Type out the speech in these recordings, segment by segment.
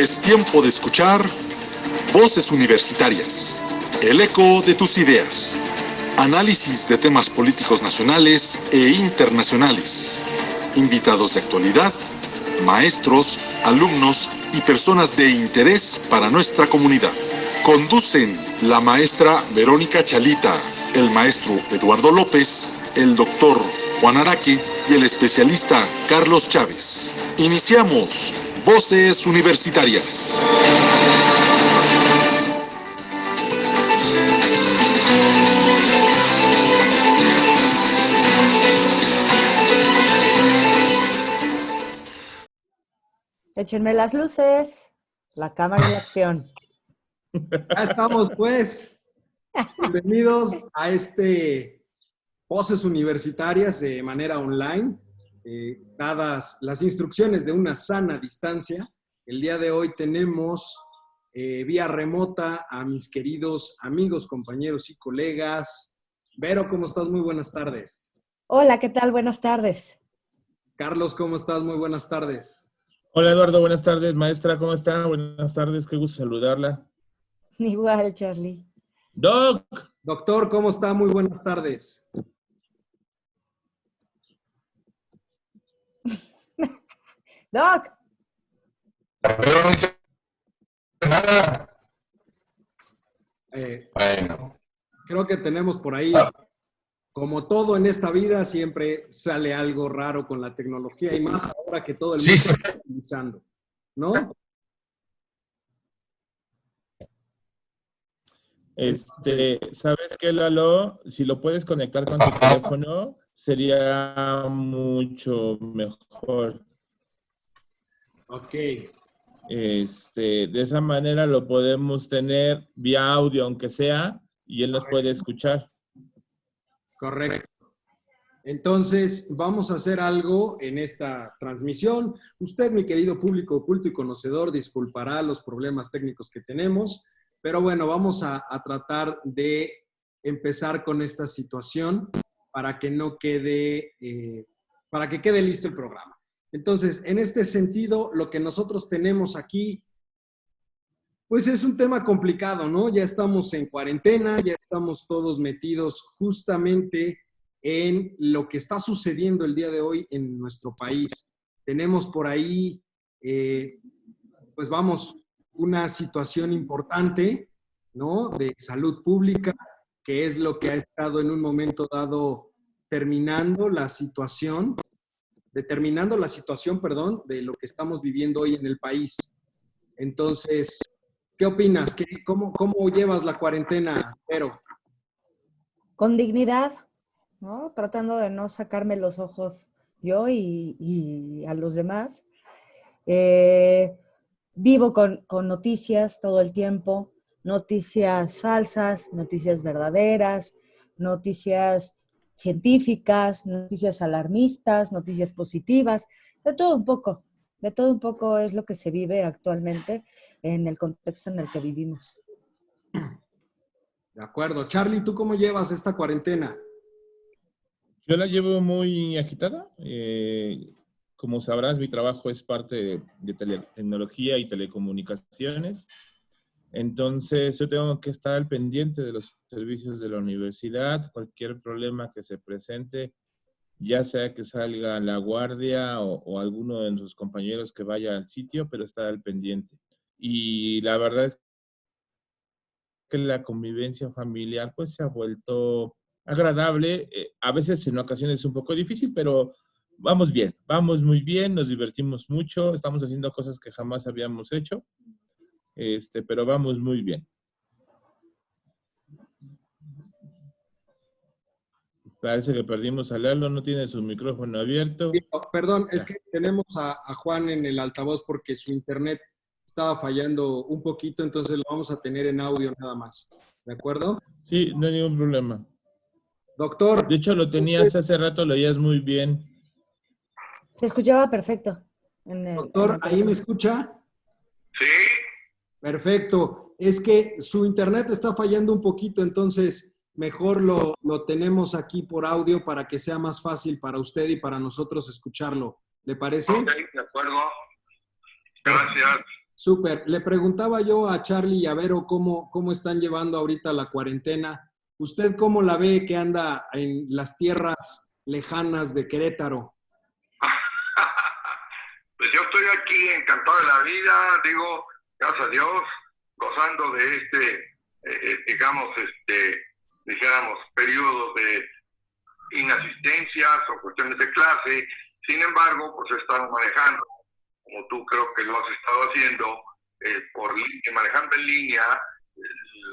Es tiempo de escuchar Voces Universitarias, el eco de tus ideas. Análisis de temas políticos nacionales e internacionales. Invitados de actualidad, maestros, alumnos y personas de interés para nuestra comunidad. Conducen la maestra Verónica Chalita, el maestro Eduardo López, el doctor Juan Araque y el especialista Carlos Chávez. Iniciamos Voces Universitarias. Échenme las luces, la cámara y la acción. Ya estamos, pues. Bienvenidos a Voces Universitarias de manera online, dadas las instrucciones de una sana distancia. El día de hoy tenemos vía remota a mis queridos amigos, compañeros y colegas. Vero, ¿cómo estás? Muy buenas tardes. Hola, ¿qué tal? Buenas tardes. Carlos, ¿cómo estás? Muy buenas tardes. Hola Eduardo, buenas tardes. Maestra, ¿cómo está? Buenas tardes, qué gusto saludarla. Igual, Charlie. Doc. Doctor, ¿cómo está? Muy buenas tardes. Doc. Pero no dice nada. Bueno. Creo que tenemos por ahí, como todo en esta vida, siempre sale algo raro con la tecnología y más ahora que todo el mundo está utilizando, ¿no? ¿Sabes qué, Lalo? Si lo puedes conectar con tu teléfono, sería mucho mejor. Ok. De esa manera lo podemos tener vía audio, aunque sea, y él nos puede escuchar. Correcto. Entonces, vamos a hacer algo en esta transmisión. Usted, mi querido público oculto y conocedor, disculpará los problemas técnicos que tenemos, pero bueno, vamos a tratar de empezar con esta situación para que no quede, para que quede listo el programa. Entonces, en este sentido, lo que nosotros tenemos aquí, pues es un tema complicado, ¿no? Ya estamos en cuarentena, ya estamos todos metidos justamente en lo que está sucediendo el día de hoy en nuestro país. Tenemos por ahí, pues vamos, una situación importante, ¿no? De salud pública, que es lo que ha estado en un momento dado determinando la situación, de lo que estamos viviendo hoy en el país. Entonces, ¿qué opinas? ¿Cómo llevas la cuarentena, Vero? Con dignidad, ¿no? Tratando de no sacarme los ojos yo y a los demás. Vivo con noticias todo el tiempo, noticias falsas, noticias verdaderas, noticias científicas, noticias alarmistas, noticias positivas, de todo un poco es lo que se vive actualmente en el contexto en el que vivimos. De acuerdo. Charlie, ¿tú cómo llevas esta cuarentena? Yo la llevo muy agitada. Como sabrás, mi trabajo es parte de tecnología y telecomunicaciones. Entonces, yo tengo que estar al pendiente de los servicios de la universidad, cualquier problema que se presente, ya sea que salga la guardia o alguno de nuestros compañeros que vaya al sitio, pero estar al pendiente. Y la verdad es que la convivencia familiar pues se ha vuelto agradable. A veces en ocasiones es un poco difícil, pero vamos bien, vamos muy bien, nos divertimos mucho, estamos haciendo cosas que jamás habíamos hecho, pero vamos muy bien. Parece que perdimos a Lalo, no tiene su micrófono abierto. Perdón, es que tenemos a Juan en el altavoz porque su internet estaba fallando un poquito, entonces lo vamos a tener en audio nada más. ¿De acuerdo? Sí, no hay ningún problema. Doctor. De hecho, lo tenías hace rato, lo oías muy bien. Se escuchaba perfecto. Doctor, ¿ahí me escucha? Sí. Perfecto. Es que su internet está fallando un poquito, entonces mejor lo tenemos aquí por audio para que sea más fácil para usted y para nosotros escucharlo. ¿Le parece? Ok, de acuerdo. Gracias. Súper. Le preguntaba yo a Charlie y a Vero cómo están llevando ahorita la cuarentena. ¿Usted cómo la ve que anda en las tierras lejanas de Querétaro? Pues yo estoy aquí encantado de la vida, digo, gracias a Dios, gozando de dijéramos, periodo de inasistencias o cuestiones de clase. Sin embargo, pues estamos manejando, como tú creo que lo has estado haciendo, manejando en línea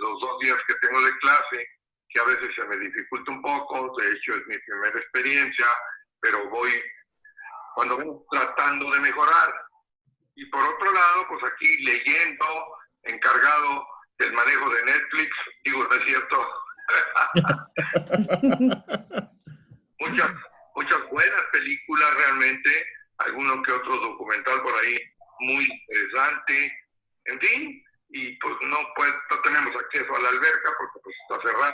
los 2 días que tengo de clase, que a veces se me dificulta un poco. De hecho, es mi primera experiencia, pero voy tratando de mejorar. Y por otro lado, pues aquí leyendo, encargado del manejo de Netflix, digo, no es cierto. muchas buenas películas realmente, alguno que otro documental por ahí muy interesante, en fin, y pues no tenemos acceso a la alberca porque pues está cerrada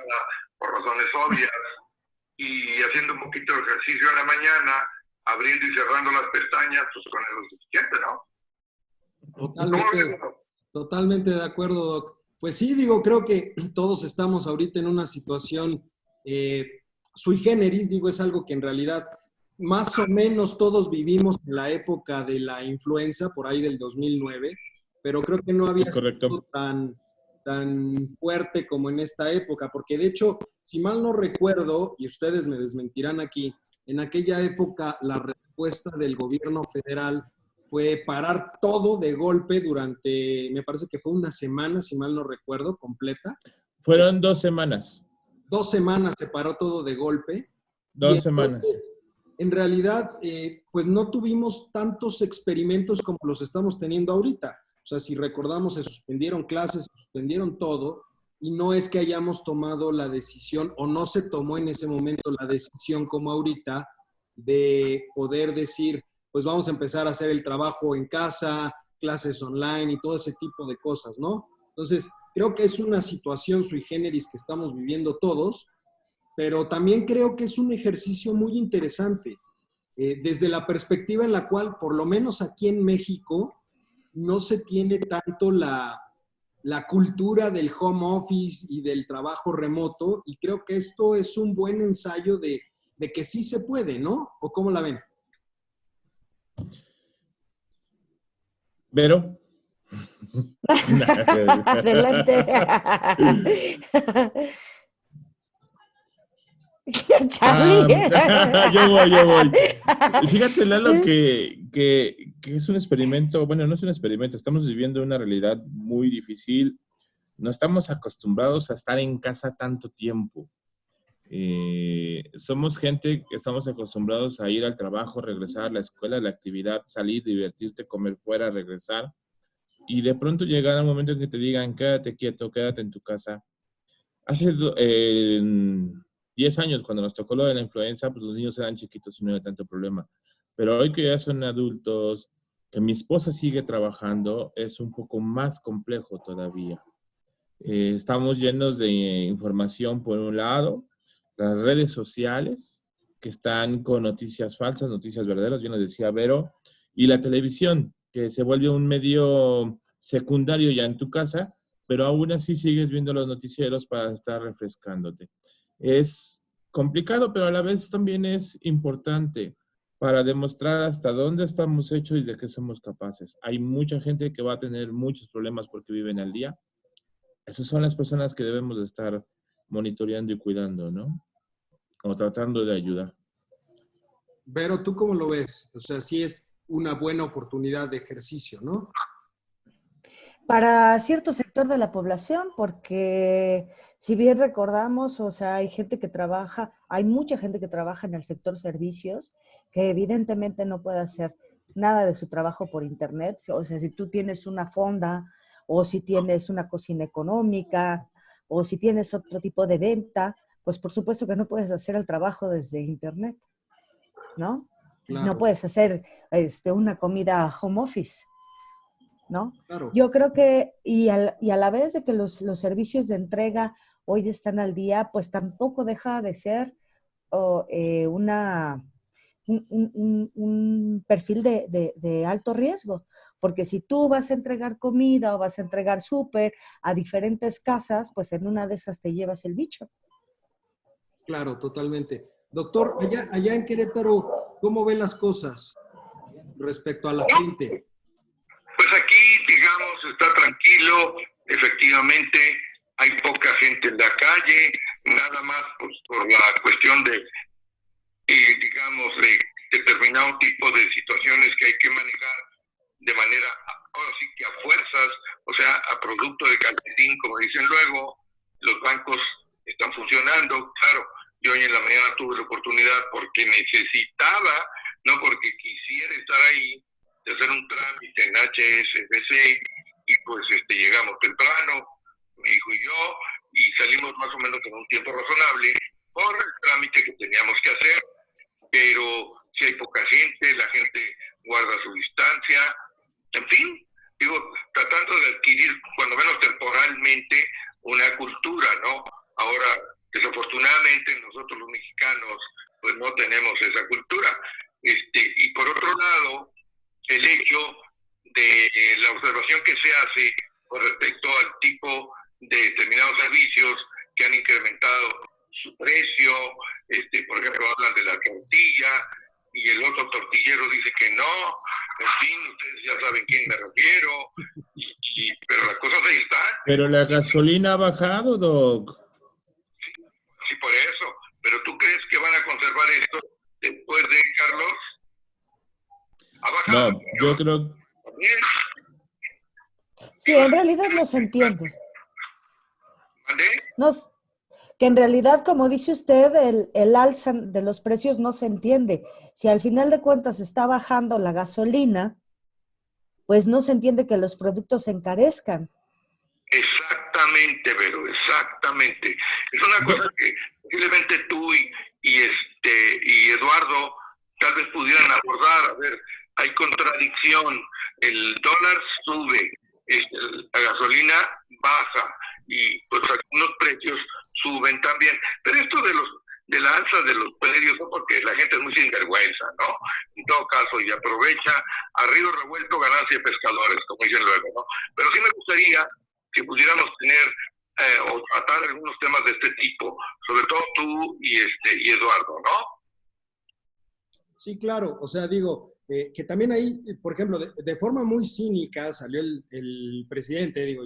por razones obvias, y haciendo un poquito de ejercicio en la mañana, abriendo y cerrando las pestañas, pues con eso es suficiente, ¿no? Totalmente de acuerdo, Doc. Pues sí, digo, creo que todos estamos ahorita en una situación sui generis, digo, es algo que en realidad más o menos todos vivimos en la época de la influenza, por ahí del 2009, pero creo que no había sido tan fuerte como en esta época, porque de hecho, si mal no recuerdo, y ustedes me desmentirán aquí, en aquella época la respuesta del gobierno federal fue parar todo de golpe durante, me parece que fue una semana, si mal no recuerdo, completa. Fueron 2 semanas. 2 semanas se paró todo de golpe. 2 semanas. En realidad, pues no tuvimos tantos experimentos como los estamos teniendo ahorita. O sea, si recordamos, se suspendieron clases, se suspendieron todo, y no es que hayamos tomado la decisión, o no se tomó en ese momento la decisión como ahorita, de poder decir, pues vamos a empezar a hacer el trabajo en casa, clases online y todo ese tipo de cosas, ¿no? Entonces, creo que es una situación sui generis que estamos viviendo todos, pero también creo que es un ejercicio muy interesante, desde la perspectiva en la cual, por lo menos aquí en México, no se tiene tanto la cultura del home office y del trabajo remoto, y creo que esto es un buen ensayo de que sí se puede, ¿no? ¿O cómo la ven? ¿Vero? Adelante. Charlie. Yo voy. Fíjate, Lalo, que es un experimento, bueno, no es un experimento, estamos viviendo una realidad muy difícil. No estamos acostumbrados a estar en casa tanto tiempo. Somos gente que estamos acostumbrados a ir al trabajo, regresar a la escuela, a la actividad, salir, divertirte, comer fuera, regresar. Y de pronto llegar un momento en que te digan, quédate quieto, quédate en tu casa. Hace 10 años, cuando nos tocó lo de la influenza, pues los niños eran chiquitos y no era tanto problema. Pero hoy que ya son adultos, que mi esposa sigue trabajando, es un poco más complejo todavía. Estamos llenos de información por un lado, las redes sociales, que están con noticias falsas, noticias verdaderas, bien lo decía Vero, y la televisión, que se vuelve un medio secundario ya en tu casa, pero aún así sigues viendo los noticieros para estar refrescándote. Es complicado, pero a la vez también es importante para demostrar hasta dónde estamos hechos y de qué somos capaces. Hay mucha gente que va a tener muchos problemas porque viven al día. Esas son las personas que debemos de estar monitoreando y cuidando, ¿no? O tratando de ayudar. Pero ¿tú cómo lo ves? O sea, sí es una buena oportunidad de ejercicio, ¿no? Para cierto sector de la población, porque si bien recordamos, o sea, hay mucha gente que trabaja en el sector servicios, que evidentemente no puede hacer nada de su trabajo por internet. O sea, si tú tienes una fonda, o si tienes una cocina económica, o si tienes otro tipo de venta, pues por supuesto que no puedes hacer el trabajo desde internet, ¿no? Claro. No puedes hacer una comida home office, ¿no? Claro. Yo creo que, y a la vez de que los servicios de entrega hoy están al día, pues tampoco deja de ser un perfil de alto riesgo, porque si tú vas a entregar comida o vas a entregar súper a diferentes casas, pues en una de esas te llevas el bicho. Claro, totalmente. Doctor, allá en Querétaro, ¿cómo ven las cosas respecto a la gente? Pues aquí, digamos, está tranquilo, efectivamente, hay poca gente en la calle, nada más pues, por la cuestión de, digamos, de determinado tipo de situaciones que hay que manejar de manera, ahora sí que a fuerzas, o sea, a producto de calcetín, como dicen luego, los bancos están funcionando, claro, yo hoy en la mañana tuve la oportunidad porque necesitaba, no porque quisiera estar ahí, de hacer un trámite en HSBC, y pues llegamos temprano, mi hijo y yo, y salimos más o menos en un tiempo razonable por el trámite que teníamos que hacer, pero si hay poca gente, la gente guarda su distancia, en fin, digo, tratando de adquirir, cuando menos temporalmente, una cultura, ¿no? Ahora, desafortunadamente, nosotros los mexicanos, pues no tenemos esa cultura. Y por otro lado, el hecho de la observación que se hace con respecto al tipo de determinados servicios que han incrementado su precio, por ejemplo, hablan de la tortilla y el otro tortillero dice que no, en fin, ustedes ya saben a quién me refiero, pero las cosas ahí están. Pero la gasolina ha bajado, Doc. Sí, por eso. ¿Pero tú crees que van a conservar esto después de Carlos? ¿Ha bajado? No, yo creo... ¿También? Sí, en realidad no se entiende. ¿Mandé? Que en realidad, como dice usted, el alza de los precios no se entiende. Si al final de cuentas está bajando la gasolina, pues no se entiende que los productos se encarezcan. Exactamente, Vero, exactamente. Es una cosa que posiblemente tú y Eduardo tal vez pudieran abordar. A ver, hay contradicción. El dólar sube, la gasolina baja y pues algunos precios suben también. Pero esto de la alza de los precios, ¿no? Porque la gente es muy sinvergüenza, ¿no? En todo caso, y aprovecha a río revuelto ganancia de pescadores, como dicen luego, ¿no? Pero sí me gustaría que pudiéramos tener o tratar algunos temas de este tipo, sobre todo tú y Eduardo, ¿no? Sí, claro. O sea, digo, que también ahí, por ejemplo, de forma muy cínica salió el presidente, digo,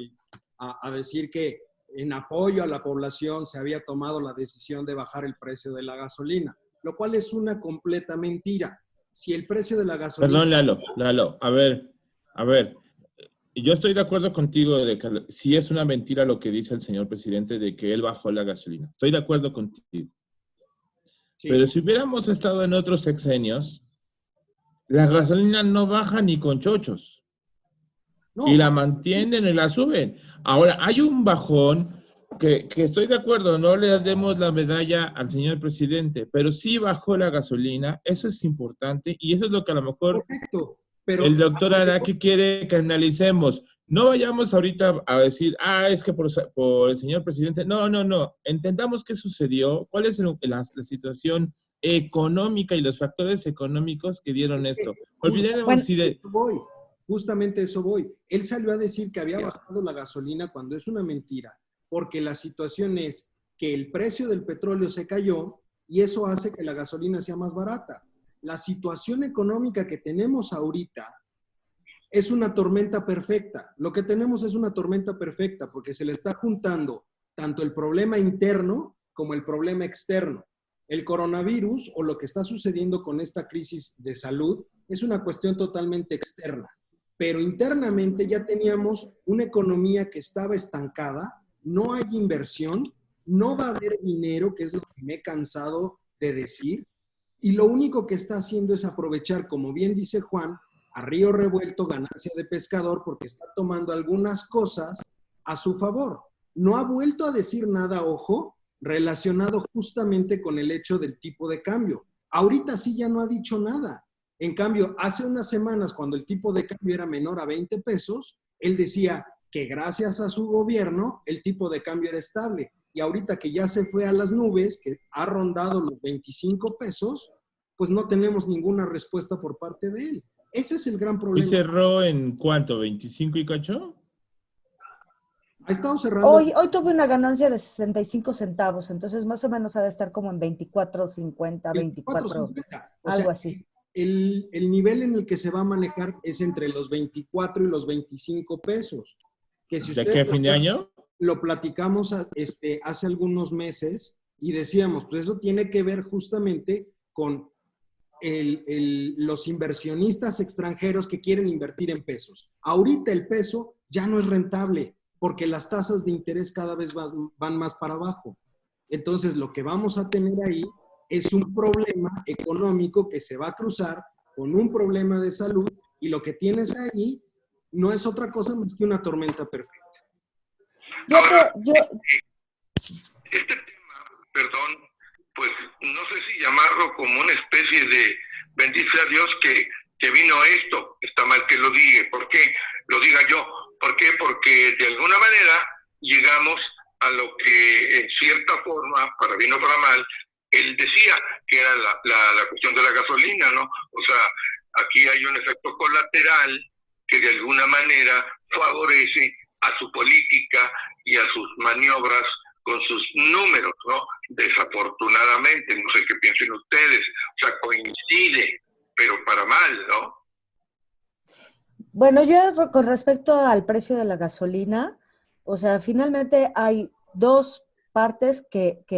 a decir que en apoyo a la población se había tomado la decisión de bajar el precio de la gasolina, lo cual es una completa mentira. Si el precio de la gasolina... Perdón, Lalo, a ver, yo estoy de acuerdo contigo de que sí es una mentira lo que dice el señor presidente de que él bajó la gasolina. Estoy de acuerdo contigo. Sí. Pero si hubiéramos estado en otros sexenios, la gasolina no baja ni con chochos. No. Y la mantienen y la suben. Ahora, hay un bajón que estoy de acuerdo, no le demos la medalla al señor presidente, pero sí bajó la gasolina, eso es importante y eso es lo que a lo mejor pero el doctor Araki quiere que analicemos. No vayamos ahorita a decir, es que por el señor presidente. No. Entendamos qué sucedió, cuál es la situación económica y los factores económicos que dieron esto. Olvidemos si de... Justamente eso voy. Él salió a decir que había bajado la gasolina cuando es una mentira, porque la situación es que el precio del petróleo se cayó y eso hace que la gasolina sea más barata. La situación económica que tenemos ahorita es una tormenta perfecta. Lo que tenemos es una tormenta perfecta porque se le está juntando tanto el problema interno como el problema externo. El coronavirus o lo que está sucediendo con esta crisis de salud es una cuestión totalmente externa. Pero internamente ya teníamos una economía que estaba estancada, no hay inversión, no va a haber dinero, que es lo que me he cansado de decir, y lo único que está haciendo es aprovechar, como bien dice Juan, a río revuelto ganancia de pescador porque está tomando algunas cosas a su favor. No ha vuelto a decir nada, ojo, relacionado justamente con el hecho del tipo de cambio. Ahorita sí ya no ha dicho nada. En cambio, hace unas semanas, cuando el tipo de cambio era menor a 20 pesos, él decía que gracias a su gobierno el tipo de cambio era estable. Y ahorita que ya se fue a las nubes, que ha rondado los 25 pesos, pues no tenemos ninguna respuesta por parte de él. Ese es el gran ¿Y problema. cerró en cuánto? ¿25 y cacho? Ha estado cerrando. Hoy tuve una ganancia de 65 centavos, entonces más o menos ha de estar como en 24.50, 24, 24.50. algo así. El nivel en el que se va a manejar es entre los 24 y los 25 pesos. Que si ¿De usted aquí a fin de año? lo platicamos hace algunos meses y decíamos, pues eso tiene que ver justamente con los inversionistas extranjeros que quieren invertir en pesos. Ahorita el peso ya no es rentable porque las tasas de interés cada vez van más para abajo. Entonces, lo que vamos a tener ahí es un problema económico que se va a cruzar con un problema de salud y lo que tienes ahí no es otra cosa más que una tormenta perfecta. Este tema, perdón, pues no sé si llamarlo como una especie de bendice a Dios que vino esto. Está mal que lo diga. ¿Por qué lo diga yo? ¿Por qué? Porque de alguna manera llegamos a lo que en cierta forma, para bien o para mal, él decía que era la cuestión de la gasolina, ¿no? O sea, aquí hay un efecto colateral que de alguna manera favorece a su política y a sus maniobras con sus números, ¿no? Desafortunadamente, no sé qué piensen ustedes, o sea, coincide, pero para mal, ¿no? Bueno, yo con respecto al precio de la gasolina, o sea, finalmente hay dos partes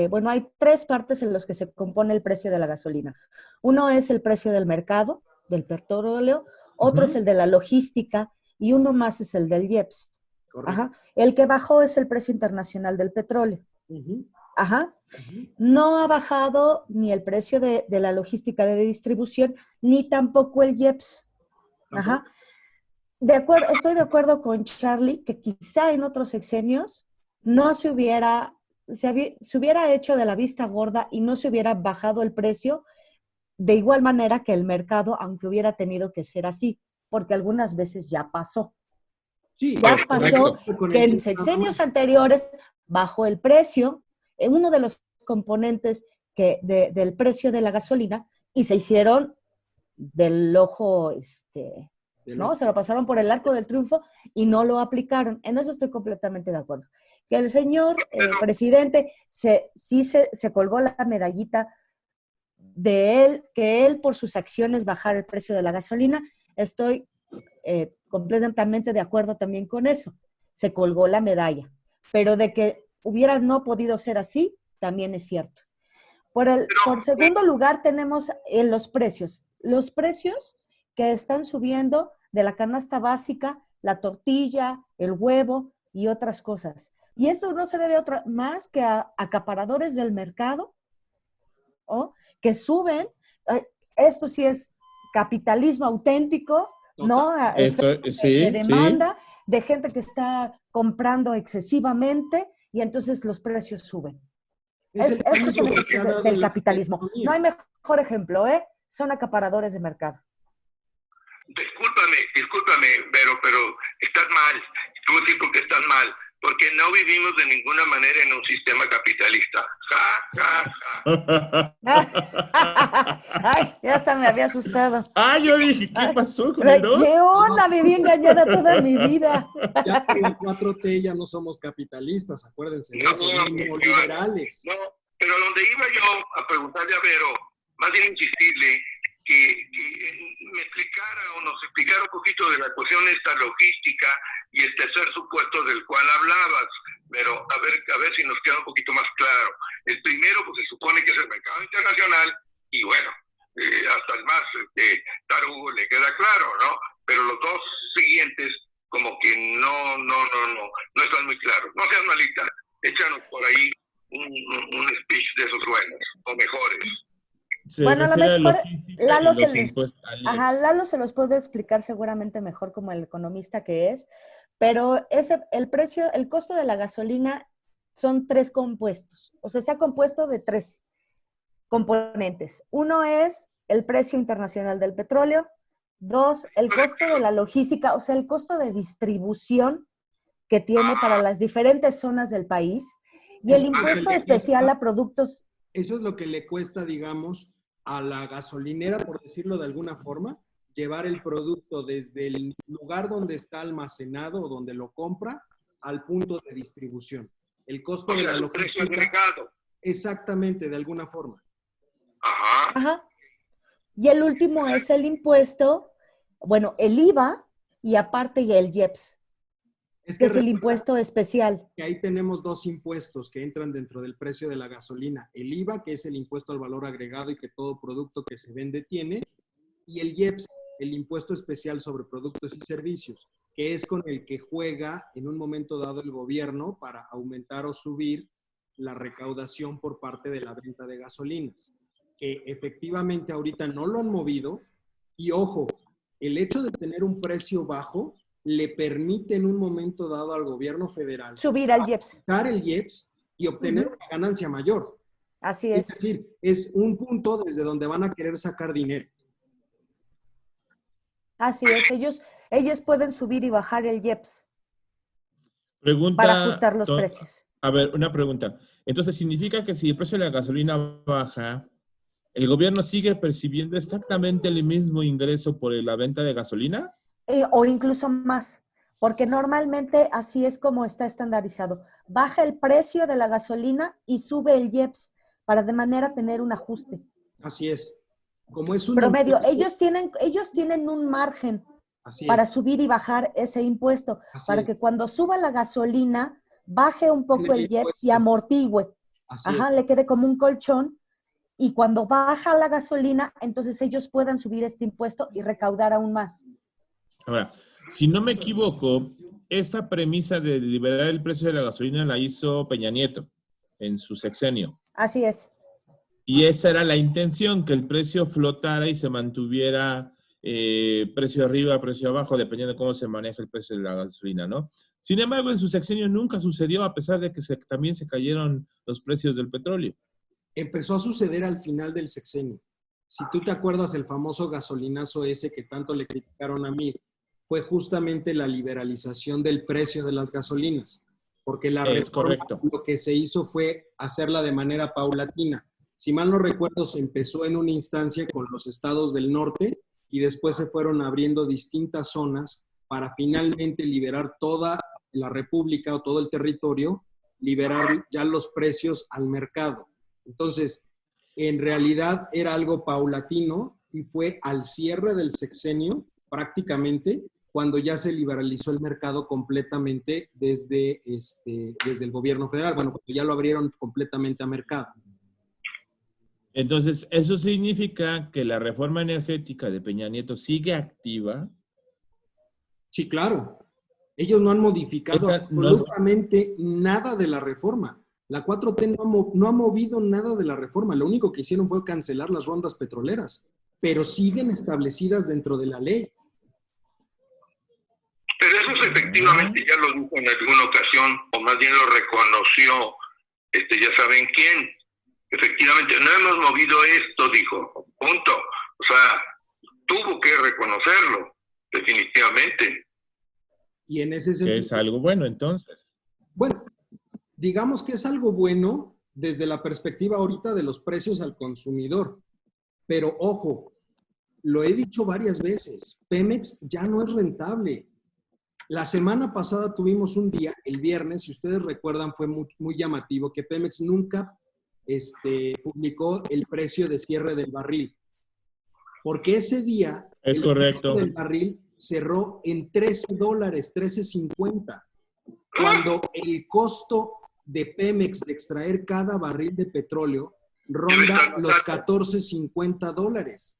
bueno, hay tres partes en las que se compone el precio de la gasolina. Uno es el precio del mercado, del petróleo, otro es el de la logística y uno más es el del IEPS. Ajá. El que bajó es el precio internacional del petróleo. Ajá. No ha bajado ni el precio de la logística de distribución, ni tampoco el IEPS. Ajá. Estoy de acuerdo con Charlie que quizá en otros sexenios no se hubiera hecho de la vista gorda y no se hubiera bajado el precio de igual manera que el mercado, aunque hubiera tenido que ser así, porque algunas veces ya pasó. Sí, ya pasó que en sexenios anteriores bajó el precio, uno de los componentes del precio de la gasolina, y se hicieron del ojo, ¿no? Se lo pasaron por el arco del triunfo y no lo aplicaron. En eso estoy completamente de acuerdo. Que el señor presidente se colgó la medallita de él, que él por sus acciones bajara el precio de la gasolina. Estoy completamente de acuerdo también con eso. Se colgó la medalla. Pero de que hubiera no podido ser así, también es cierto. Por segundo lugar tenemos los precios. Los precios que están subiendo de la canasta básica, la tortilla, el huevo y otras cosas. Y esto no se debe más que a acaparadores del mercado, ¿no? Que suben. Esto sí es capitalismo auténtico, ¿no? De demanda, de gente que está comprando excesivamente y entonces los precios suben. Esto es del capitalismo. No hay mejor ejemplo, son acaparadores de mercado. Discúlpame, Vero, pero estás mal. Tú sí porque estás mal. Porque no vivimos de ninguna manera en un sistema capitalista. Ay, ya hasta me había asustado. Yo dije, ¿qué pasó con el 2? ¿Qué onda? Viví engañada toda mi vida. Ya con la 4T ya no somos capitalistas, acuérdense de eso, neoliberales. No, pero donde iba yo a preguntarle a Vero, más bien insistirle, que me explicara o nos explicara un poquito de la cuestión esta logística y el tercer supuesto del cual hablabas, pero a ver si nos queda un poquito más claro. El primero, pues se supone que es el mercado internacional y bueno, hasta el más tarugo le queda claro, ¿no? Pero los dos siguientes como que no están muy claros. No seas malita, échanos por ahí un speech de esos buenos o mejores. Bueno, a lo mejor Lalo se los puede explicar seguramente mejor como el economista que es, pero el costo de la gasolina son 3 compuestos, o sea, está compuesto de 3 componentes. Uno es el precio internacional del petróleo, 2, el costo de la logística, o sea, el costo de distribución que tiene para las diferentes zonas del país, y el impuesto especial a productos. Eso es lo que le cuesta, digamos, a la gasolinera, por decirlo de alguna forma, llevar el producto desde el lugar donde está almacenado o donde lo compra al punto de distribución. El costo de la logística. Exactamente, de alguna forma. Ajá. Ajá. Y el último es el impuesto, bueno, el IVA y aparte el IEPS, que es el impuesto especial. Que ahí tenemos dos impuestos que entran dentro del precio de la gasolina. El IVA, que es el impuesto al valor agregado y que todo producto que se vende tiene, y el IEPS, el impuesto especial sobre productos y servicios, que es con el que juega en un momento dado el gobierno para aumentar o subir la recaudación por parte de la venta de gasolinas, que efectivamente ahorita no lo han movido. Y ojo, el hecho de tener un precio bajo le permite en un momento dado al gobierno federal subir al IEPS. Dar el IEPS y obtener una ganancia mayor. Así Es es. decir, es un punto desde donde van a querer sacar dinero. Así es. Ellos pueden subir y bajar el IEPS Pregunta, para ajustar los precios. A ver, una pregunta. Entonces, ¿significa que si el precio de la gasolina baja, el gobierno sigue percibiendo exactamente el mismo ingreso por la venta de gasolina? O incluso más, porque normalmente así es como está estandarizado. Baja el precio de la gasolina y sube el IEPS para de manera tener un ajuste. Así es. Como es un promedio, impuesto, ellos tienen un margen así para es. subir y bajar ese impuesto, Así para es. que cuando suba la gasolina, baje un poco El el IEPS y impuesto. amortigüe. Así Ajá, es. le quede como un colchón. Y cuando baja la gasolina, entonces ellos puedan subir este impuesto y recaudar aún más. Ahora, si no me equivoco, esta premisa de liberar el precio de la gasolina la hizo Peña Nieto en su sexenio. Así es. Y esa era la intención, que el precio flotara y se mantuviera precio arriba, precio abajo, dependiendo de cómo se maneja el precio de la gasolina, ¿no? Sin embargo, en su sexenio nunca sucedió, a pesar de que también se cayeron los precios del petróleo. Empezó a suceder al final del sexenio. Si tú te acuerdas, el famoso gasolinazo ese que tanto le criticaron a Mir, fue justamente la liberalización del precio de las gasolinas, porque la reforma lo que se hizo fue hacerla de manera paulatina. Si mal no recuerdo, se empezó en una instancia con los estados del norte y después se fueron abriendo distintas zonas para finalmente liberar toda la república o todo el territorio, liberar ya los precios al mercado. Entonces, en realidad era algo paulatino y fue al cierre del sexenio, prácticamente, cuando ya se liberalizó el mercado completamente desde el gobierno federal. Bueno, cuando ya lo abrieron completamente a mercado. Entonces, ¿eso significa que la reforma energética de Peña Nieto sigue activa? Sí, claro. Ellos no han modificado absolutamente nada de la reforma. La 4T no ha movido nada de la reforma. Lo único que hicieron fue cancelar las rondas petroleras, pero siguen establecidas dentro de la ley. Pero eso efectivamente ya lo dijo en alguna ocasión, o más bien lo reconoció, ya saben quién. Efectivamente, no hemos movido esto, dijo, punto. O sea, tuvo que reconocerlo, definitivamente. Y en ese sentido... Es algo bueno, entonces. Bueno, digamos que es algo bueno desde la perspectiva ahorita de los precios al consumidor. Pero ojo, lo he dicho varias veces, Pemex ya no es rentable. La semana pasada tuvimos un día, el viernes, si ustedes recuerdan, fue muy llamativo, que Pemex nunca publicó el precio de cierre del barril. Porque ese día, el precio del barril cerró en $13, $13.50. Cuando el costo de Pemex de extraer cada barril de petróleo ronda los $14.50.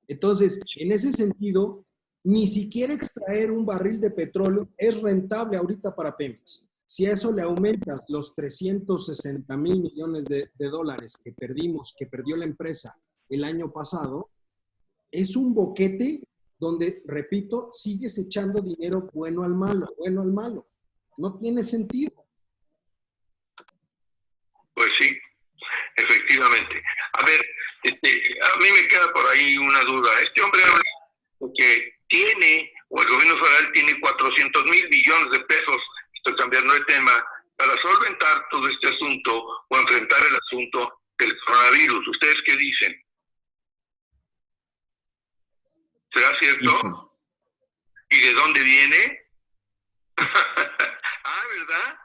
Entonces, en ese sentido, ni siquiera extraer un barril de petróleo es rentable ahorita para Pemex. Si a eso le aumentas los 360,000 millones de dólares que perdió la empresa el año pasado, es un boquete donde, repito, sigues echando dinero bueno al malo. No tiene sentido. Pues sí, efectivamente. A ver, a mí me queda por ahí una duda. Este hombre habla de que tiene, o el gobierno federal tiene 400,000 millones de pesos, estoy cambiando de tema, para solventar todo este asunto o enfrentar el asunto del coronavirus. ¿Ustedes qué dicen? ¿Será cierto? Hijo. ¿Y de dónde viene? Ah, ¿verdad?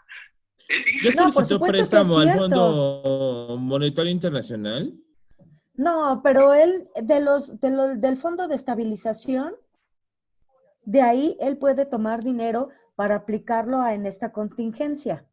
Él ¿Ya dice, No, por solicitó supuesto que es préstamo al cierto. Fondo Monetario Internacional? No, pero él, del Fondo de Estabilización, de ahí él puede tomar dinero para aplicarlo en esta contingencia.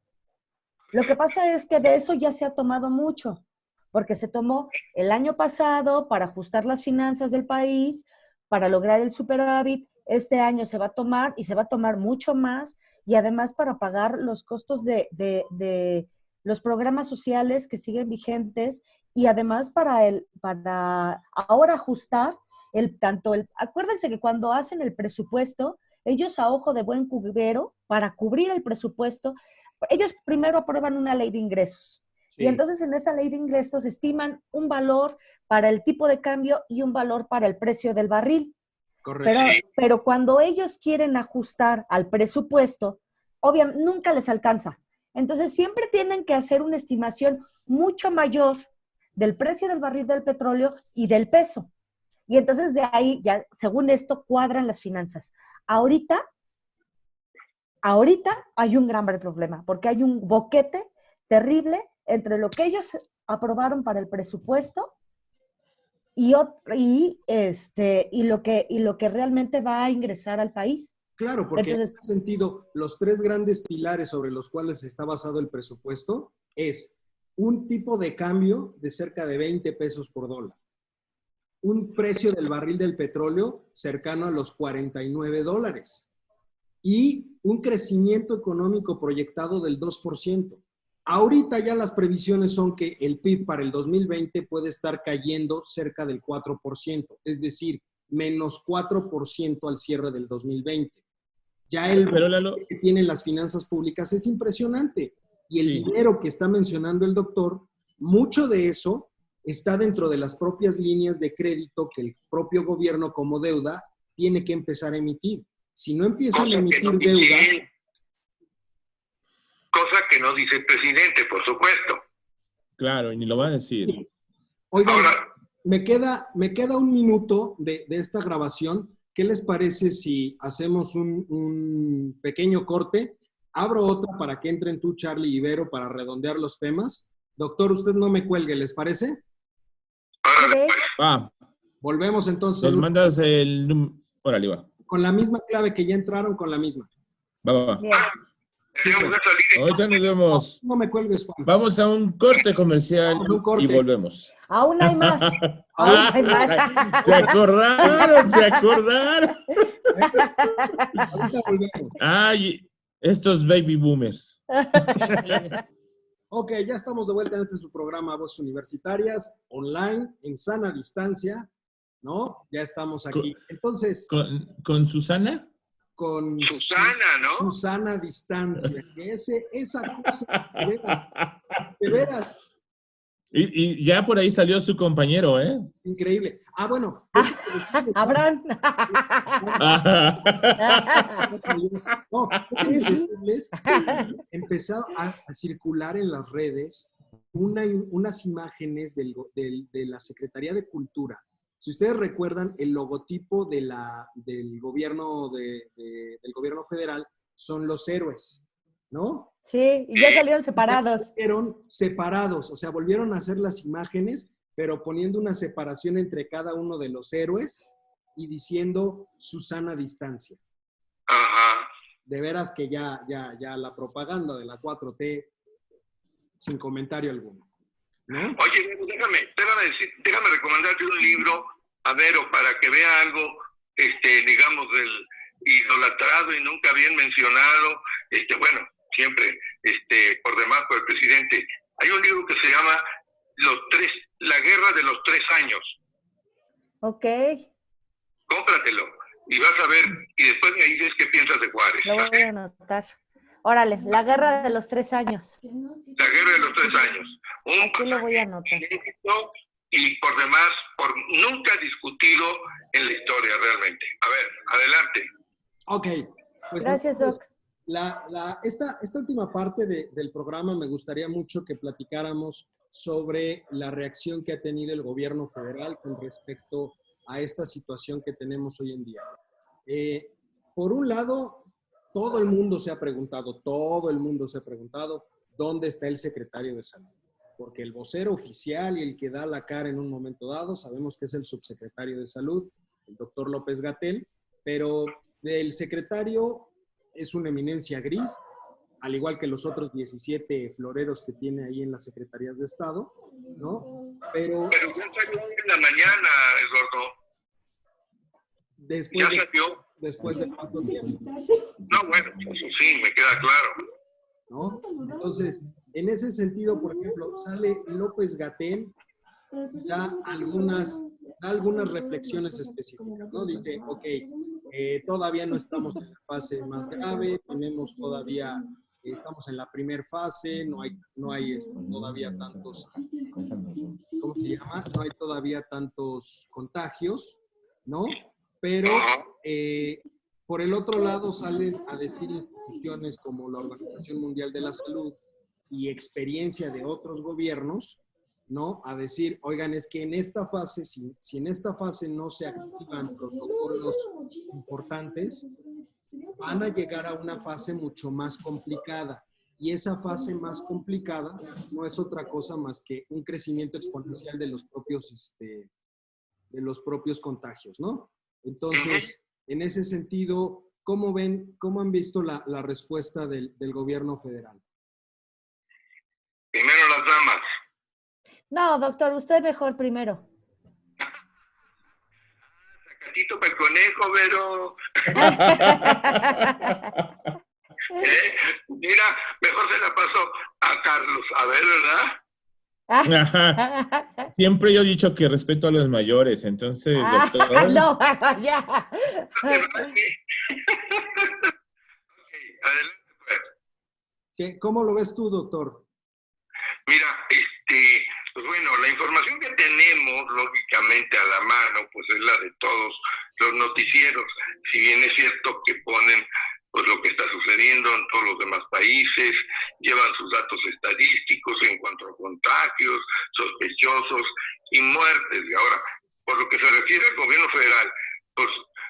Lo que pasa es que de eso ya se ha tomado mucho, porque se tomó el año pasado para ajustar las finanzas del país, para lograr el superávit. Este año se va a tomar y se va a tomar mucho más, y además para pagar los costos de los programas sociales que siguen vigentes, y además para ahora ajustar acuérdense que cuando hacen el presupuesto, ellos a ojo de buen cubero, para cubrir el presupuesto, ellos primero aprueban una ley de ingresos. Sí. Y entonces en esa ley de ingresos estiman un valor para el tipo de cambio y un valor para el precio del barril. Correcto. Pero cuando ellos quieren ajustar al presupuesto, obviamente nunca les alcanza. Entonces siempre tienen que hacer una estimación mucho mayor del precio del barril del petróleo y del peso. Y entonces de ahí, ya según esto, cuadran las finanzas. Ahorita hay un gran problema, porque hay un boquete terrible entre lo que ellos aprobaron para el presupuesto y lo que realmente va a ingresar al país. Claro, porque Entonces, en ese sentido, los tres grandes pilares sobre los cuales está basado el presupuesto es un tipo de cambio de cerca de 20 pesos por dólar, un precio del barril del petróleo cercano a los 49 dólares y un crecimiento económico proyectado del 2%. Ahorita ya las previsiones son que el PIB para el 2020 puede estar cayendo cerca del 4%, es decir, menos 4% al cierre del 2020. Ya el Pero Lalo, que tienen las finanzas públicas es impresionante. Y el sí. dinero que está mencionando el doctor, mucho de eso está dentro de las propias líneas de crédito que el propio gobierno como deuda tiene que empezar a emitir. Si no empiezan a cosa que emitir no deuda, dice él, cosa que no dice el presidente, por supuesto. Claro, y ni lo va a decir. oigan, Ahora, me queda un minuto de esta grabación. ¿Qué les parece si hacemos un pequeño corte? Abro otra para que entren tú, Charlie y Vero, para redondear los temas. Doctor, usted no me cuelgue, ¿les parece? órale, ¿ok? pues, Va, Volvemos entonces nos mandas el órale, va. con la misma clave que ya entraron, con la misma. Va. Bien. tenemos que salir de Ahorita nos vemos. No me cuelgues, Juan. Vamos a un corte comercial Vamos a un corte. y volvemos. Aún hay más. Aún hay más. Se acordaron. Ahorita volvemos. Ay, estos baby boomers. Ok, ya estamos de vuelta en este su programa Voces Universitarias, online, en sana distancia, ¿no? Ya estamos aquí. Entonces, ¿Con Susana? con Susana, ¿no? Susana distancia, que esa cosa, de veras, Y ya por ahí salió su compañero, ¿eh? increíble. Ah, bueno. Abraham. No, déjenme decirles que empezó a circular en las redes unas imágenes de la Secretaría de Cultura. Si ustedes recuerdan, el logotipo del gobierno del gobierno federal son los héroes, ¿no? Sí, y ya salieron separados. Fueron separados, o sea, volvieron a hacer las imágenes, pero poniendo una separación entre cada uno de los héroes y diciendo Susana distancia. Ajá. De veras que ya la propaganda de la 4T sin comentario alguno, ¿no? Oye, déjame recomendarte un libro, a Vero, para que vea algo, digamos, del idolatrado y nunca bien mencionado, bueno, siempre, por demás por el presidente. Hay un libro que se llama La Guerra de los 3 años. Ok, Cómpratelo y vas a ver, y después me dices qué piensas de Juárez. lo voy a anotar. Órale, la guerra de los 3 años. La Guerra de los 3 años. Aquí lo voy a anotar. Y por demás, nunca discutido en la historia realmente. A ver, adelante. Ok. Pues Gracias, entonces, Doc. esta última parte del programa me gustaría mucho que platicáramos sobre la reacción que ha tenido el gobierno federal con respecto a esta situación que tenemos hoy en día. Por un lado, todo el mundo se ha preguntado, ¿dónde está el secretario de Salud? Porque el vocero oficial y el que da la cara en un momento dado, sabemos que es el subsecretario de Salud, el doctor López-Gatell, pero el secretario es una eminencia gris, al igual que los otros 17 floreros que tiene ahí en las secretarías de Estado, ¿no? Pero ya salió en la mañana, Eduardo. Después de cuánto tiempo. No, bueno, eso sí, me queda claro. ¿No? Entonces, en ese sentido, por ejemplo, sale López-Gatell, da algunas reflexiones específicas, ¿no? Dice, ok, todavía no estamos en la fase más grave, estamos en la primera fase, no hay todavía tantos, ¿cómo se llama? No hay todavía tantos contagios, ¿no? Pero por el otro lado salen a decir instituciones como la Organización Mundial de la Salud y experiencia de otros gobiernos, ¿no? A decir, oigan, es que en esta fase, si en esta fase no se activan protocolos importantes, van a llegar a una fase mucho más complicada. Y esa fase más complicada no es otra cosa más que un crecimiento exponencial de los propios contagios, ¿no? Entonces, en ese sentido, ¿cómo han visto la respuesta del gobierno federal? Primero las damas. No, doctor, usted mejor primero. Sacatito para el conejo, Vero. Mira, mejor se la paso a Carlos. A ver, ¿verdad? Siempre yo he dicho que respeto a los mayores, entonces, doctor. No, ya. Okay, adelante, pues. ¿Cómo lo ves tú, doctor? Mira, pues bueno, la información que tenemos, lógicamente, a la mano, pues es la de todos los noticieros. Si bien es cierto que ponen pues lo que está sucediendo en todos los demás países, llevan sus datos estadísticos en cuanto a contagios, sospechosos y muertes. Y ahora, por lo que se refiere al gobierno federal, pues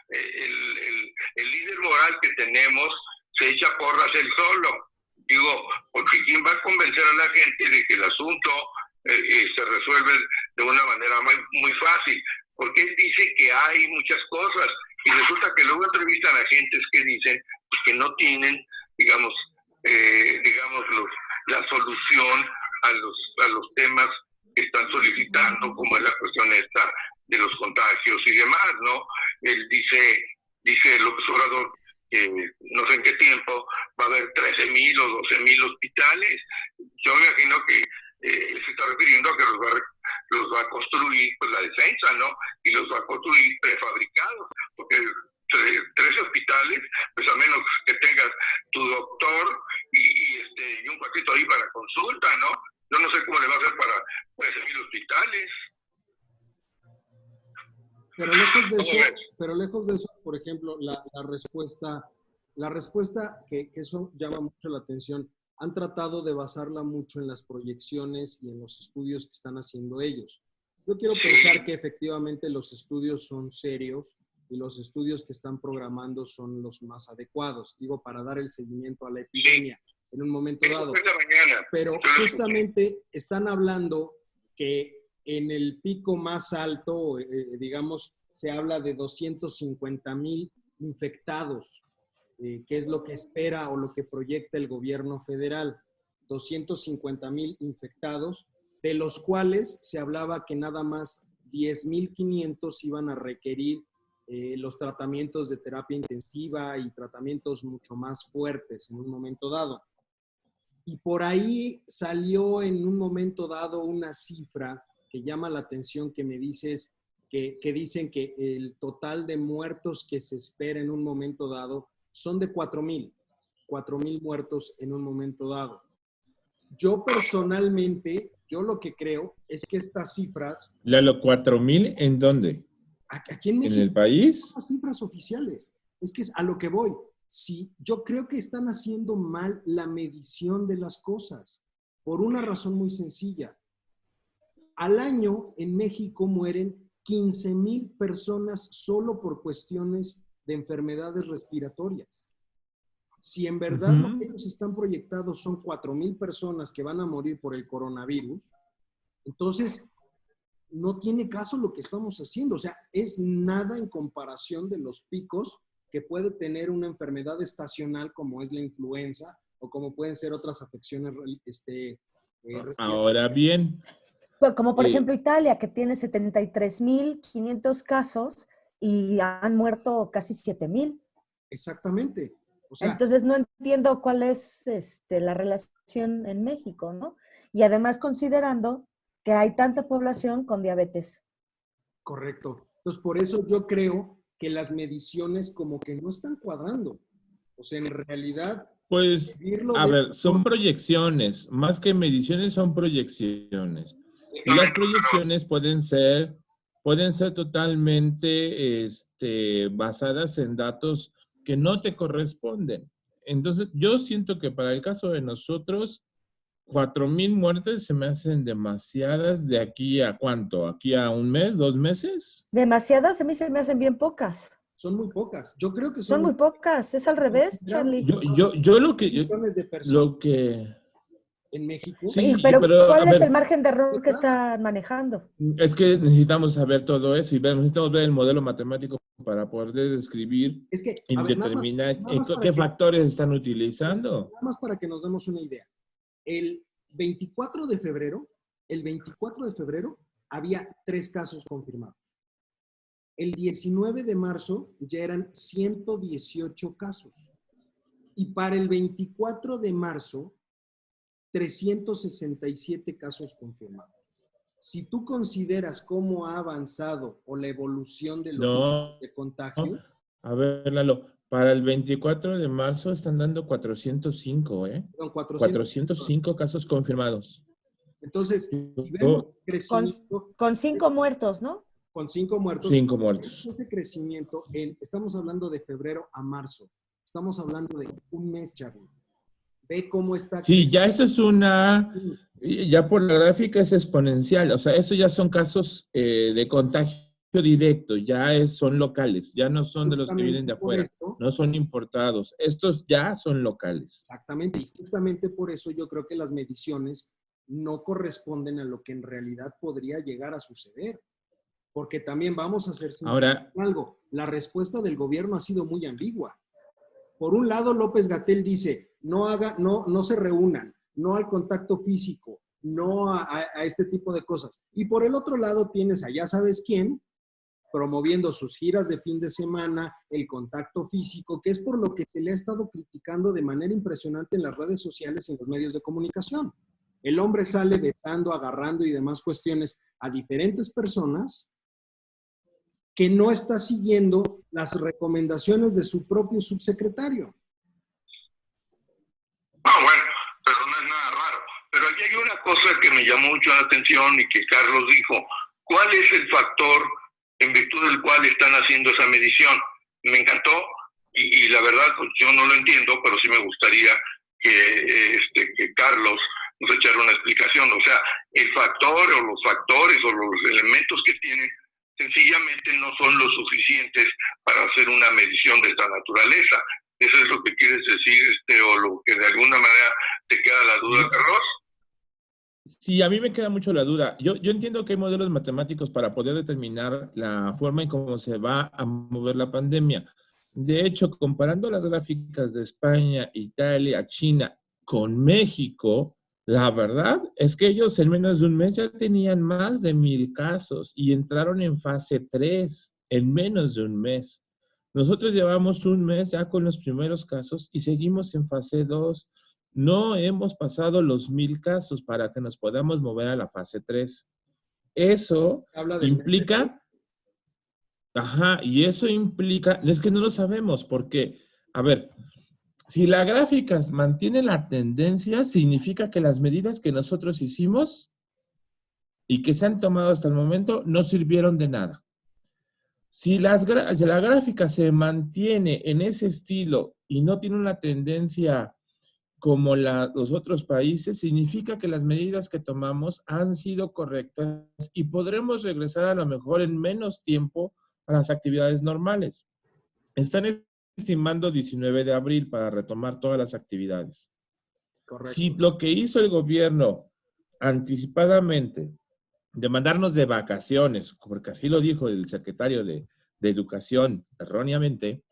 el líder moral que tenemos se echa porras él solo. Digo, porque ¿quién va a convencer a la gente de que el asunto se resuelve de una manera muy, muy fácil? Porque él dice que hay muchas cosas y resulta que luego entrevistan a gentes que dicen pues, que no tienen, digamos, la solución a los temas que están solicitando, como es la cuestión esta de los contagios y demás, ¿no? Él dice López Obrador, no sé en qué tiempo va a haber 13,000 o 12,000 hospitales. Yo me imagino que se está refiriendo a que los va a construir pues la defensa, ¿no? Y los va a construir prefabricados, porque 13 hospitales, pues a menos que tengas tu doctor y un cuartito ahí para consulta, ¿no? Yo no sé cómo le va a hacer para 13,000 hospitales. Pero lejos de eso, por ejemplo, la respuesta que eso llama mucho la atención, han tratado de basarla mucho en las proyecciones y en los estudios que están haciendo ellos. Yo quiero pensar que efectivamente los estudios son serios y los estudios que están programando son los más adecuados, digo, para dar el seguimiento a la epidemia en un momento dado. Pero justamente están hablando que en el pico más alto, digamos, se habla de 250,000 infectados, que es lo que espera o lo que proyecta el gobierno federal. 250,000 infectados, de los cuales se hablaba que nada más 10,500 iban a requerir los tratamientos de terapia intensiva y tratamientos mucho más fuertes en un momento dado. Y por ahí salió en un momento dado una cifra que llama la atención, que me dices que dicen que el total de muertos que se espera en un momento dado son de 4,000 muertos en un momento dado. Yo personalmente, yo lo que creo es que estas cifras... Lalo, ¿4,000 en dónde? Aquí en México. ¿En el país? Son las cifras oficiales. Es que es a lo que voy. Sí, yo creo que están haciendo mal la medición de las cosas por una razón muy sencilla. Al año en México mueren 15,000 personas solo por cuestiones de enfermedades respiratorias. Si en verdad lo que ellos están proyectados son 4,000 personas que van a morir por el coronavirus, entonces no tiene caso lo que estamos haciendo. O sea, es nada en comparación de los picos que puede tener una enfermedad estacional como es la influenza o como pueden ser otras afecciones Ahora bien, Como por ejemplo Italia, que tiene 73,500 casos y han muerto casi 7,000. Exactamente. O sea, entonces no entiendo cuál es la relación en México, ¿no? Y además considerando que hay tanta población con diabetes. Correcto. Entonces, por eso yo creo que las mediciones como que no están cuadrando. O sea, en realidad... pues, a ver, son proyecciones. Más que mediciones, son proyecciones. Y las proyecciones pueden ser totalmente basadas en datos que no te corresponden. Entonces, yo siento que para el caso de nosotros, 4,000 muertes se me hacen demasiadas. ¿De aquí a cuánto? ¿Aquí a un mes, 2 meses? Demasiadas, a mí se me hacen bien pocas. Son muy pocas. Yo creo que son muy pocas. Es al revés, Charlie. Yo lo que... millones de personas en México. Sí, pero ¿cuál es el margen de error que están manejando? Es que necesitamos saber todo eso y necesitamos ver el modelo matemático para poder describir y determinar qué factores están utilizando. Nada más para que nos demos una idea. El 24 de febrero había 3 casos confirmados. El 19 de marzo ya eran 118 casos. Y para el 24 de marzo, 367 casos confirmados. Si tú consideras cómo ha avanzado o la evolución de los números de contagio... A ver, Lalo, para el 24 de marzo están dando 405, ¿eh? 405 casos confirmados. Entonces, si vemos crecimiento... Con 5 muertos, ¿no? Con 5 muertos. 5 muertos. Ese crecimiento, estamos hablando de febrero a marzo. Estamos hablando de un mes, Charlie. Ve cómo está. Sí, ya eso es ya por la gráfica es exponencial. O sea, esto ya son casos de contagio directo, son locales, ya no son de los que vienen de afuera, no son importados. Estos ya son locales. Exactamente, y justamente por eso yo creo que las mediciones no corresponden a lo que en realidad podría llegar a suceder. Porque también vamos a ser sinceros en algo. La respuesta del gobierno ha sido muy ambigua. Por un lado, López-Gatell dice, no se reúnan, no al contacto físico, no a este tipo de cosas. Y por el otro lado tienes a ya sabes quién, promoviendo sus giras de fin de semana, el contacto físico, que es por lo que se le ha estado criticando de manera impresionante en las redes sociales y en los medios de comunicación. El hombre sale besando, agarrando y demás cuestiones a diferentes personas que no está siguiendo las recomendaciones de su propio subsecretario. Bueno, pero no es nada raro. Pero aquí hay una cosa que me llamó mucho la atención y que Carlos dijo. ¿Cuál es el factor en virtud del cual están haciendo esa medición? Me encantó y la verdad pues, yo no lo entiendo, pero sí me gustaría que Carlos nos echara una explicación. O sea, el factor o los factores o los elementos que tienen sencillamente no son lo suficientes para hacer una medición de esta naturaleza. ¿Eso es lo que quieres decir o lo que de alguna manera te queda la duda, Carlos? Sí, a mí me queda mucho la duda. Yo entiendo que hay modelos matemáticos para poder determinar la forma en cómo se va a mover la pandemia. De hecho, comparando las gráficas de España, Italia, China con México, la verdad es que ellos en menos de un mes ya tenían más de 1,000 casos y entraron en fase 3 en menos de un mes. Nosotros llevamos un mes ya con los primeros casos y seguimos en fase 2. No hemos pasado los 1,000 casos para que nos podamos mover a la fase 3. Eso implica... y eso implica... Es que no lo sabemos porque, a ver... Si la gráfica mantiene la tendencia, significa que las medidas que nosotros hicimos y que se han tomado hasta el momento no sirvieron de nada. Si la gráfica se mantiene en ese estilo y no tiene una tendencia como los otros países, significa que las medidas que tomamos han sido correctas y podremos regresar a lo mejor en menos tiempo a las actividades normales. Están estimando 19 de abril para retomar todas las actividades. Correcto. Si lo que hizo el gobierno anticipadamente de mandarnos de vacaciones, porque así lo dijo el secretario de Educación erróneamente,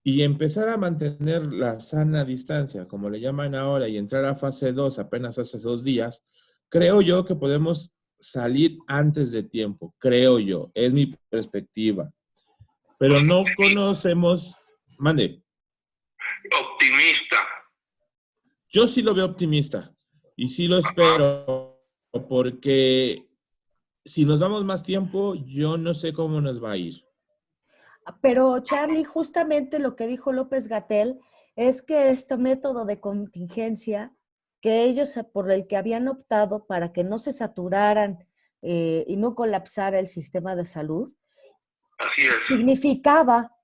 y empezar a mantener la sana distancia, como le llaman ahora, y entrar a fase 2 apenas hace 2 días, creo yo que podemos salir antes de tiempo, creo yo, es mi perspectiva. Pero no conocemos, mande. Optimista. Yo sí lo veo optimista y sí lo espero, porque si nos damos más tiempo, yo no sé cómo nos va a ir. Pero, Charlie, justamente lo que dijo López-Gatell es que este método de contingencia que ellos por el que habían optado para que no se saturaran y no colapsara el sistema de salud, Así es. significaba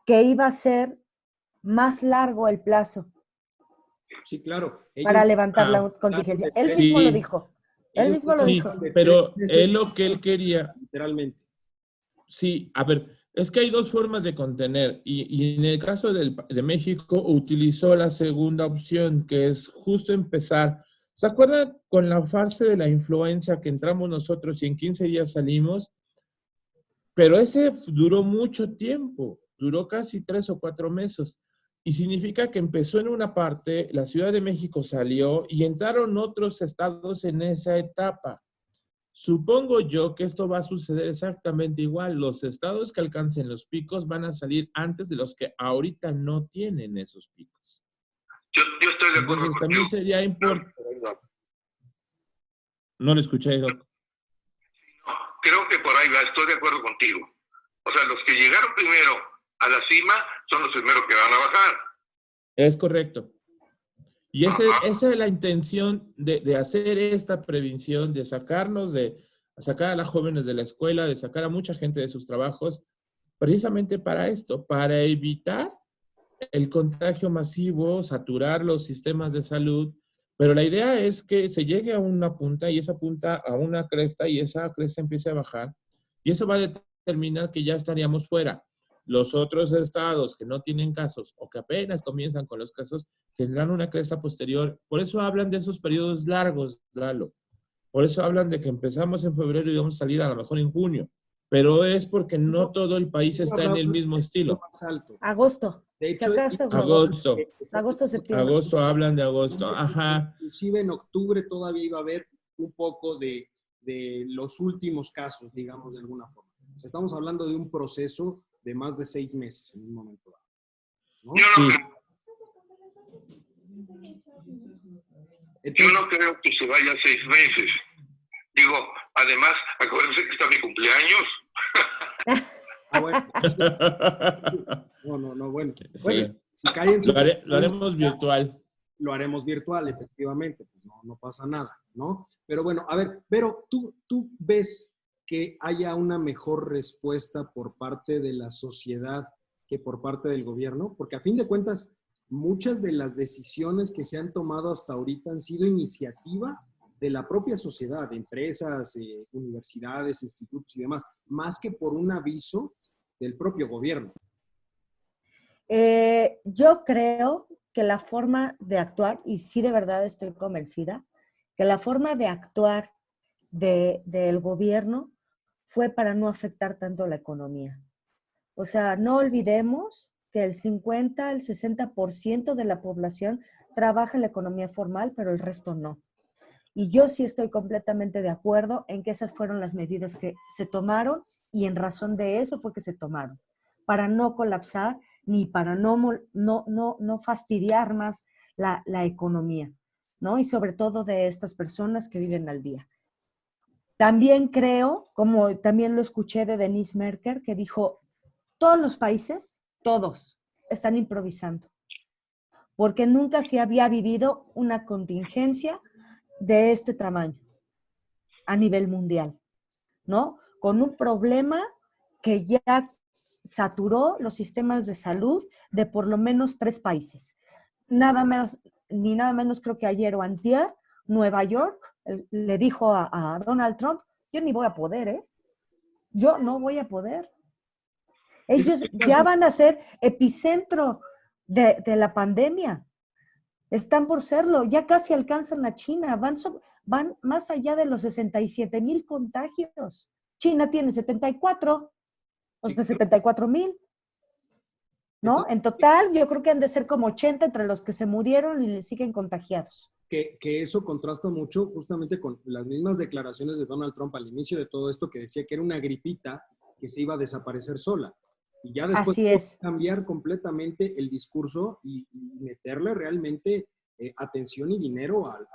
que iba a ser más largo el plazo Sí, claro. para levantar la contingencia. Él sí, mismo lo dijo. Él mismo lo dijo. Pero es lo que él quería. Literalmente. Sí, a ver, es que hay dos formas de contener y en el caso de México utilizó la segunda opción, que es justo empezar. ¿Se acuerdan con la fase de la influenza que entramos nosotros y en 15 días salimos? Pero ese duró mucho tiempo, duró casi 3 o 4 meses. Y significa que empezó en una parte, la Ciudad de México salió y entraron otros estados en esa etapa. Supongo yo que esto va a suceder exactamente igual. Los estados que alcancen los picos van a salir antes de los que ahorita no tienen esos picos. Yo estoy de acuerdo. Entonces también sería importante. No lo escuché, Doc. No, creo que por ahí va, estoy de acuerdo contigo. O sea, los que llegaron primero a la cima son los primeros que van a bajar. Es correcto. Y esa es la intención de hacer esta prevención, de sacarnos sacar a las jóvenes de la escuela, de sacar a mucha gente de sus trabajos, precisamente para esto, para evitar el contagio masivo, saturar los sistemas de salud. Pero la idea es que se llegue a una punta y esa punta a una cresta y esa cresta empiece a bajar. Y eso va a determinar que ya estaríamos fuera. Los otros estados que no tienen casos o que apenas comienzan con los casos tendrán una cresta posterior. Por eso hablan de esos periodos largos, Lalo. Por eso hablan de que empezamos en febrero y vamos a salir a lo mejor en junio. Pero es porque no todo el país está en el mismo estilo. Agosto. De hecho, agosto, septiembre. Agosto, hablan de agosto. Ajá. Inclusive en octubre todavía iba a haber un poco de los últimos casos, digamos, de alguna forma. O sea, estamos hablando de un proceso de más de 6 meses en un momento dado, ¿no? Yo no creo que se vaya 6 meses. Digo, además, acuérdense que está mi cumpleaños. Bueno. Bueno, Sí. si cae en su lo haremos virtual. Lo haremos virtual, efectivamente. Pues no pasa nada, ¿no? Pero bueno, a ver, pero tú ves que haya una mejor respuesta por parte de la sociedad que por parte del gobierno, porque a fin de cuentas, muchas de las decisiones que se han tomado hasta ahorita han sido iniciativa de la propia sociedad, de empresas, universidades, institutos y demás, más que por un aviso del propio gobierno. Yo creo que la forma de actuar, y sí de verdad estoy convencida, que la forma de actuar del gobierno fue para no afectar tanto la economía. O sea, no olvidemos que el 50, el 60% de la población trabaja en la economía formal, pero el resto no. Y yo sí estoy completamente de acuerdo en que esas fueron las medidas que se tomaron y en razón de eso fue que se tomaron, para no colapsar ni para no fastidiar más la economía, ¿no? Y sobre todo de estas personas que viven al día. También creo, como también lo escuché de Denise Merker, que dijo, todos los países, todos, están improvisando, porque nunca se había vivido una contingencia de este tamaño a nivel mundial, ¿no? Con un problema que ya saturó los sistemas de salud de por lo menos 3 países. Nada más, ni nada menos creo que ayer o antier, Nueva York le dijo a Donald Trump, yo ni voy a poder, ¿eh? Yo no voy a poder. Ellos ya van a ser epicentro de la pandemia. Están por serlo. Ya casi alcanzan a China. Van más allá de los 67,000 contagios. China tiene 74, o sea, 74,000. ¿No? En total, yo creo que han de ser como 80 entre los que se murieron y le siguen contagiados. Que eso contrasta mucho justamente con las mismas declaraciones de Donald Trump al inicio de todo esto, que decía que era una gripita que se iba a desaparecer sola. Y ya después Así es. cambiar completamente el discurso y meterle realmente atención y dinero al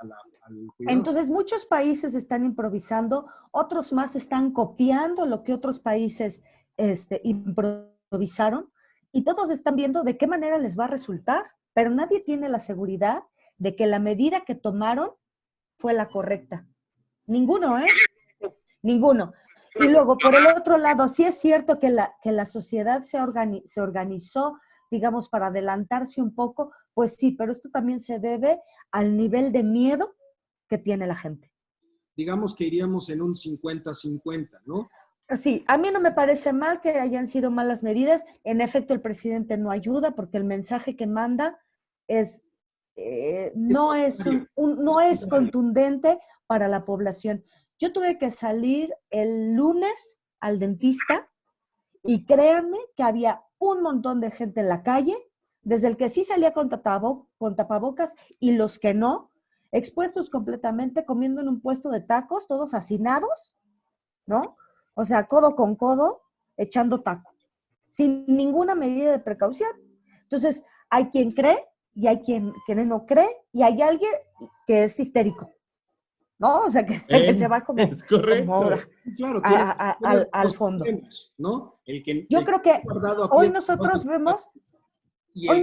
cuidado. Entonces, muchos países están improvisando, otros más están copiando lo que otros países improvisaron, y todos están viendo de qué manera les va a resultar, pero nadie tiene la seguridad de que la medida que tomaron fue la correcta. Ninguno, ¿eh? Ninguno. Y luego, por el otro lado, sí es cierto que la sociedad se organizó, digamos, para adelantarse un poco, pues sí, pero esto también se debe al nivel de miedo que tiene la gente. Digamos que iríamos en un 50-50, ¿no? Sí, a mí no me parece mal que hayan sido malas medidas. En efecto, el presidente no ayuda porque el mensaje que manda no es contundente para la población. Yo tuve que salir el lunes al dentista y créanme que había un montón de gente en la calle, desde el que sí salía con tapabocas y los que no, expuestos completamente, comiendo en un puesto de tacos, todos hacinados, ¿no? O sea, codo con codo, echando taco, sin ninguna medida de precaución. Entonces, hay quien cree y hay quien no cree y hay alguien que es histérico, ¿no? O sea, que se va como, es correcto. como Claro, al fondo. ¿no? Yo creo que hoy nosotros vemos, hoy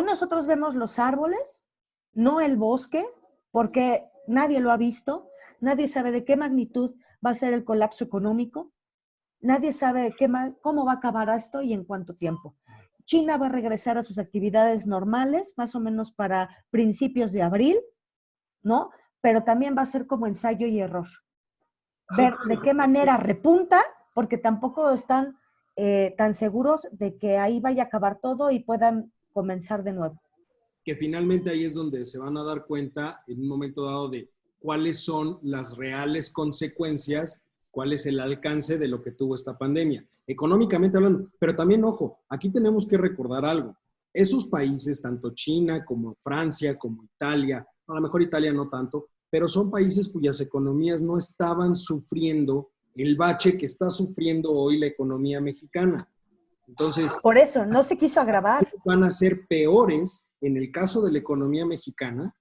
nosotros vemos los árboles, no el bosque, porque nadie lo ha visto, nadie sabe de qué magnitud va a ser el colapso económico, nadie sabe cómo va a acabar esto y en cuánto tiempo. China va a regresar a sus actividades normales, más o menos para principios de abril, ¿no? Pero también va a ser como ensayo y error. Ver de qué manera repunta, porque tampoco están tan seguros de que ahí vaya a acabar todo y puedan comenzar de nuevo. Que finalmente ahí es donde se van a dar cuenta en un momento dado de cuáles son las reales consecuencias, cuál es el alcance de lo que tuvo esta pandemia, económicamente hablando. Pero también, ojo, aquí tenemos que recordar algo. Esos países, tanto China como Francia, como Italia, a lo mejor Italia no tanto, pero son países cuyas economías no estaban sufriendo el bache que está sufriendo hoy la economía mexicana. Entonces, por eso, no se quiso agravar. Van a ser peores en el caso de la economía mexicana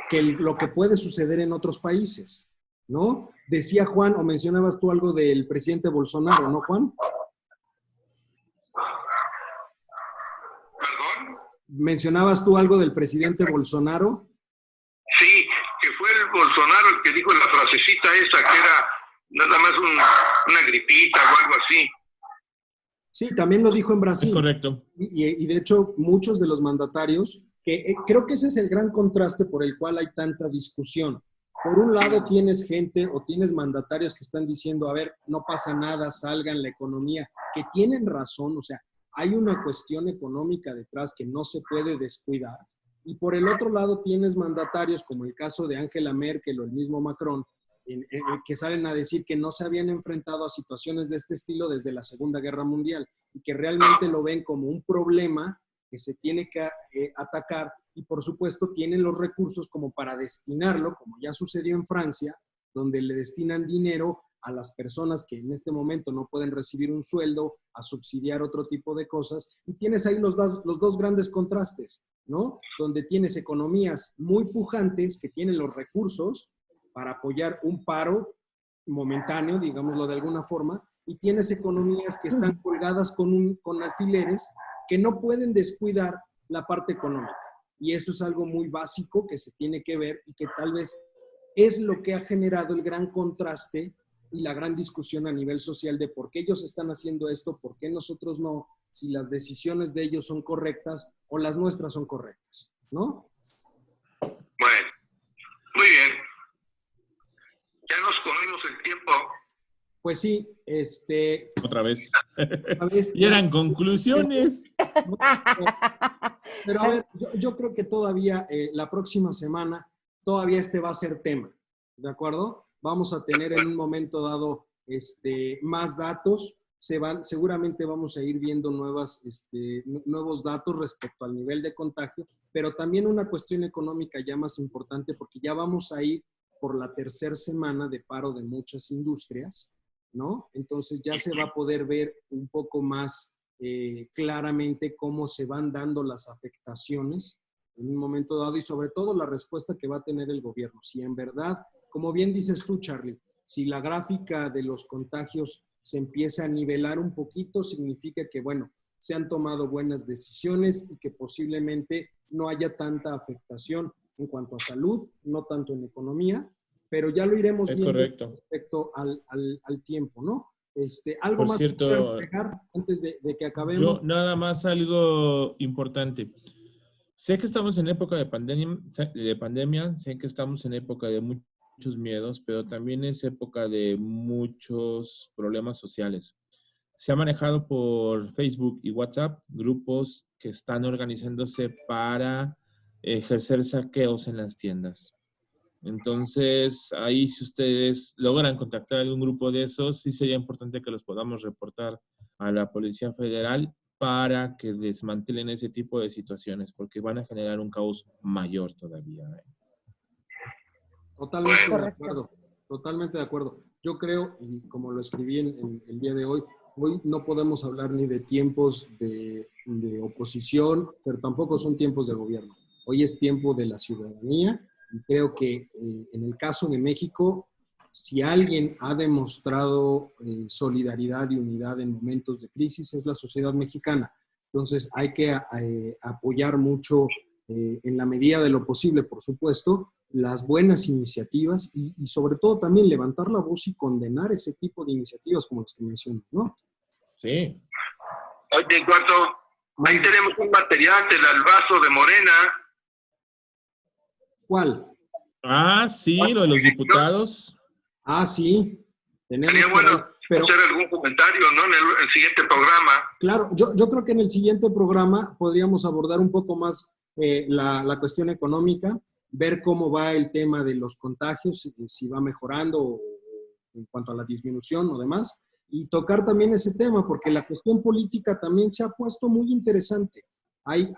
que lo que puede suceder en otros países, ¿no? Decía Juan, o mencionabas tú algo del presidente Bolsonaro, ¿no, Juan? ¿Perdón? ¿Mencionabas tú algo del presidente Bolsonaro? Sí, que fue el Bolsonaro el que dijo la frasecita esa que era nada más una gripita o algo así. Sí, también lo dijo en Brasil. Es correcto. Y de hecho, muchos de los mandatarios, que creo que ese es el gran contraste por el cual hay tanta discusión. Por un lado tienes gente o tienes mandatarios que están diciendo, a ver, no pasa nada, salgan la economía, que tienen razón, o sea, hay una cuestión económica detrás que no se puede descuidar. Y por el otro lado tienes mandatarios como el caso de Angela Merkel o el mismo Macron, que salen a decir que no se habían enfrentado a situaciones de este estilo desde la Segunda Guerra Mundial y que realmente lo ven como un problema que se tiene que atacar y por supuesto tienen los recursos como para destinarlo, como ya sucedió en Francia, donde le destinan dinero a las personas que en este momento no pueden recibir un sueldo, a subsidiar otro tipo de cosas, y tienes ahí los dos grandes contrastes, ¿no? Donde tienes economías muy pujantes que tienen los recursos para apoyar un paro momentáneo, digámoslo de alguna forma, y tienes economías que están colgadas con alfileres que no pueden descuidar la parte económica. Y eso es algo muy básico que se tiene que ver y que tal vez es lo que ha generado el gran contraste y la gran discusión a nivel social de por qué ellos están haciendo esto, por qué nosotros no, si las decisiones de ellos son correctas o las nuestras son correctas, ¿no? Bueno, muy bien. Ya nos comimos el tiempo. Pues sí, Otra vez. a veces, Y eran conclusiones. pero a ver, yo creo que todavía la próxima semana, todavía va a ser tema, ¿de acuerdo? Vamos a tener en un momento dado más datos, seguramente vamos a ir viendo nuevos datos respecto al nivel de contagio, pero también una cuestión económica ya más importante, porque ya vamos a ir por la tercera semana de paro de muchas industrias, ¿no? Entonces ya se va a poder ver un poco más claramente cómo se van dando las afectaciones en un momento dado y sobre todo la respuesta que va a tener el gobierno. Si en verdad, como bien dices tú, Charlie, si la gráfica de los contagios se empieza a nivelar un poquito, significa que, bueno, se han tomado buenas decisiones y que posiblemente no haya tanta afectación en cuanto a salud, no tanto en economía, pero ya lo iremos Es viendo correcto. respecto al tiempo, ¿no? Algo Por más cierto, que agregar antes de que acabemos. Yo nada más algo importante. Sé que estamos en época de pandemia, sé que estamos en época de muchos miedos, pero también es época de muchos problemas sociales. Se ha manejado por Facebook y WhatsApp grupos que están organizándose para ejercer saqueos en las tiendas. Entonces, ahí si ustedes logran contactar a algún grupo de esos, sí sería importante que los podamos reportar a la Policía Federal para que desmantelen ese tipo de situaciones, porque van a generar un caos mayor todavía. Totalmente de Correcto. acuerdo, totalmente de acuerdo. Yo creo, y como lo escribí en el día de hoy no podemos hablar ni de tiempos de oposición, pero tampoco son tiempos de gobierno. Hoy es tiempo de la ciudadanía y creo que en el caso de México, si alguien ha demostrado solidaridad y unidad en momentos de crisis es la sociedad mexicana. Entonces hay que apoyar mucho en la medida de lo posible, por supuesto, las buenas iniciativas y sobre todo también levantar la voz y condenar ese tipo de iniciativas como las que mencionas, ¿no? Sí. Oye, Eduardo, ahí tenemos un material del Albazo de Morena. ¿Cuál? Ah, sí, lo de los diputados. Ah, sí. Tenemos Sería bueno pero, hacer algún comentario, ¿no? En el siguiente programa. Claro, yo creo que en el siguiente programa podríamos abordar un poco más la cuestión económica, ver cómo va el tema de los contagios, si va mejorando en cuanto a la disminución o demás, y tocar también ese tema, porque la cuestión política también se ha puesto muy interesante. Hay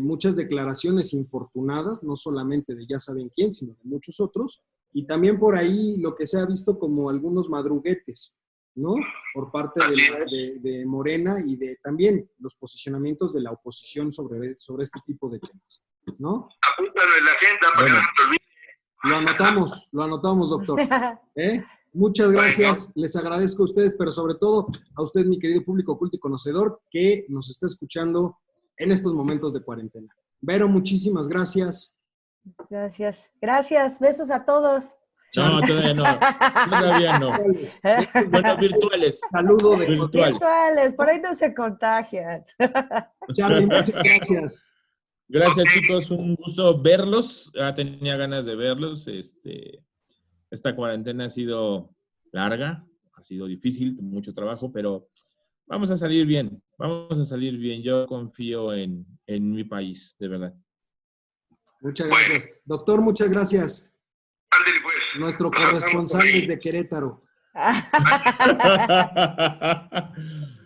muchas declaraciones infortunadas, no solamente de ya saben quién, sino de muchos otros, y también por ahí lo que se ha visto como algunos madruguetes, ¿no? Por parte de Morena y de también los posicionamientos de la oposición sobre este tipo de temas, ¿no? Apúntalo en la agenda para que no te olvides. Lo anotamos, doctor. Muchas gracias, les agradezco a ustedes, pero sobre todo a usted, mi querido público oculto y conocedor, que nos está escuchando en estos momentos de cuarentena. Vero, muchísimas gracias. Gracias. Gracias. Besos a todos. No, todavía no. Todavía no. Bueno, virtuales. Saludo de virtuales. Por ahí no se contagian. Charlie, muchas gracias. Gracias, chicos. Un gusto verlos. Ya tenía ganas de verlos. Esta cuarentena ha sido larga, ha sido difícil, mucho trabajo, pero vamos a salir bien. Vamos a salir bien. Yo confío en mi país, de verdad. Muchas gracias. Doctor, muchas gracias. Ándale, pues. Nuestro corresponsal desde Querétaro.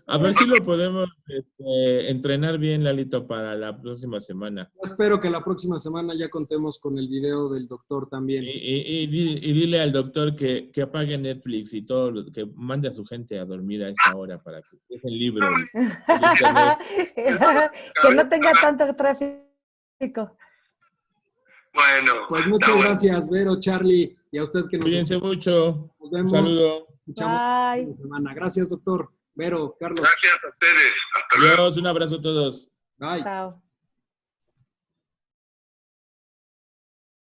A ver si lo podemos entrenar bien, Lalito, para la próxima semana. Yo espero que la próxima semana ya contemos con el video del doctor también. Y dile al doctor que apague Netflix y todo, que mande a su gente a dormir a esta hora para que dejen libre el internet. Que no tenga tanto tráfico. Bueno. Pues muchas gracias, Vero, Charlie, y a usted que nos Cuídense mucho. Nos vemos. Un saludo. Escuchamos la próxima semana. Gracias, doctor. Vero, Carlos. Gracias a ustedes. Hasta luego. Adiós, un abrazo a todos. Bye. Chao.